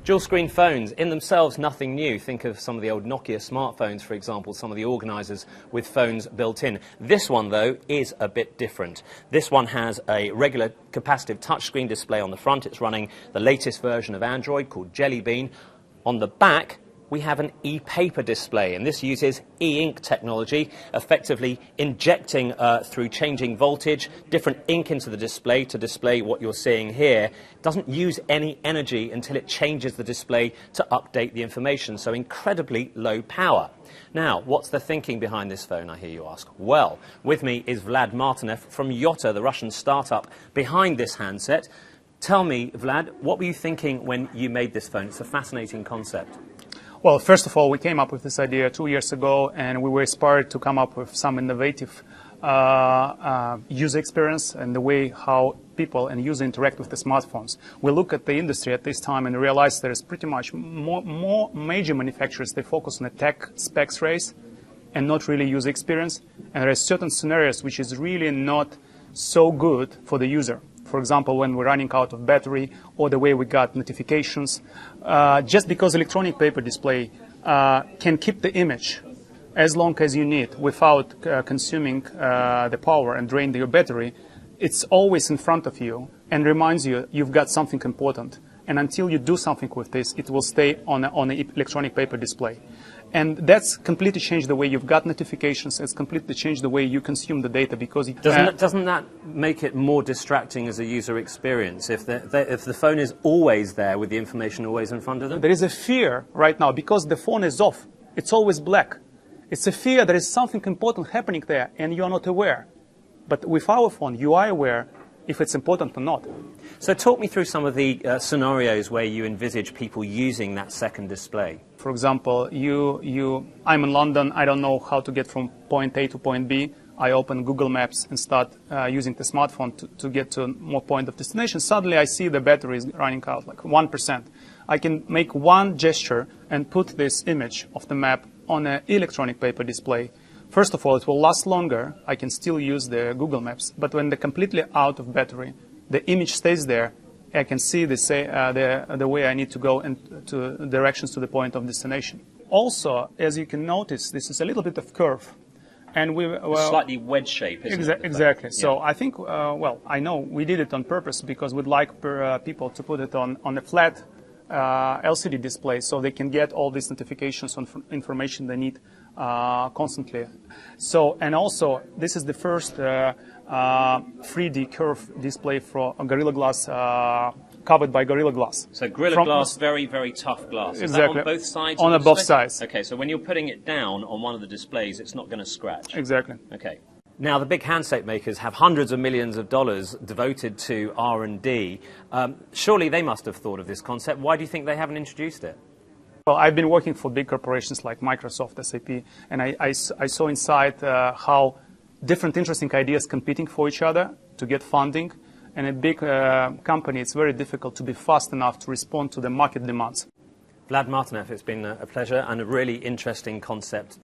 Dual screen phones, in themselves nothing new. Think of some of the old Nokia smartphones, for example, some of the organisers with phones built in. This one, though, is a bit different. This one has a regular capacitive touchscreen display on the front. It's running the latest version of Android called Jelly Bean. On the back, we have an e-paper display, and this uses e-ink technology, effectively injecting through changing voltage different ink into the display to display what you're seeing here. It doesn't use any energy until it changes the display to update the information, so incredibly low power. Now, what's the thinking behind this phone, I hear you ask? Well, with me is Vlad Martynov from Yota, the Russian startup behind this handset. Tell me, Vlad, what were you thinking when you made this phone? It's a fascinating concept. Well, first of all, we came up with this idea 2 years ago, and we were inspired to come up with some innovative user experience and the way how people and users interact with the smartphones. We look at the industry at this time and realize there is pretty much more major manufacturers. They focus on the tech specs race and not really user experience. And there are certain scenarios which is really not so good for the user. For example, when we're running out of battery or the way we got notifications. Just because electronic paper display can keep the image as long as you need without consuming the power and drain your battery, it's always in front of you and reminds you you've got something important. And until you do something with this, it will stay on an electronic paper display. And that's completely changed the way you've got notifications. It's completely changed the way you consume the data because it doesn't that make it more distracting as a user experience if the phone is always there with the information always in front of them? There is a fear right now because the phone is off. It's always black. It's a fear there is something important happening there and you are not aware. But with our phone, you are aware if it's important or not. So talk me through some of the scenarios where you envisage people using that second display. For example, I'm in London, I don't know how to get from point A to point B. I open Google Maps and start using the smartphone to get to more point of destination. Suddenly I see the battery is running out, like 1%. I can make one gesture and put this image of the map on an electronic paper display. First of all, it will last longer. I can still use the Google Maps. But when they're completely out of battery, the image stays there. I can see the way I need to go and to directions to the point of destination. Also, as you can notice, this is a little bit of curve. And slightly wedge shape, isn't it? Exactly. Yeah. So I think, well, I know we did it on purpose because we'd like people to put it on a flat LCD display so they can get all these notifications on information they need constantly. So, and also, this is the first 3D curve display for Gorilla Glass, covered by Gorilla Glass. So Gorilla Glass, very, very tough glass. Is exactly. That on both sides? On both sides. Okay, so when you're putting it down on one of the displays, it's not going to scratch. Exactly. Okay. Now, the big handset makers have hundreds of millions of dollars devoted to R&D. Surely they must have thought of this concept. Why do you think they haven't introduced it? Well, I've been working for big corporations like Microsoft, SAP, and I saw inside how different interesting ideas competing for each other to get funding. And a big company, it's very difficult to be fast enough to respond to the market demands. Vlad Martynov, it's been a pleasure and a really interesting concept.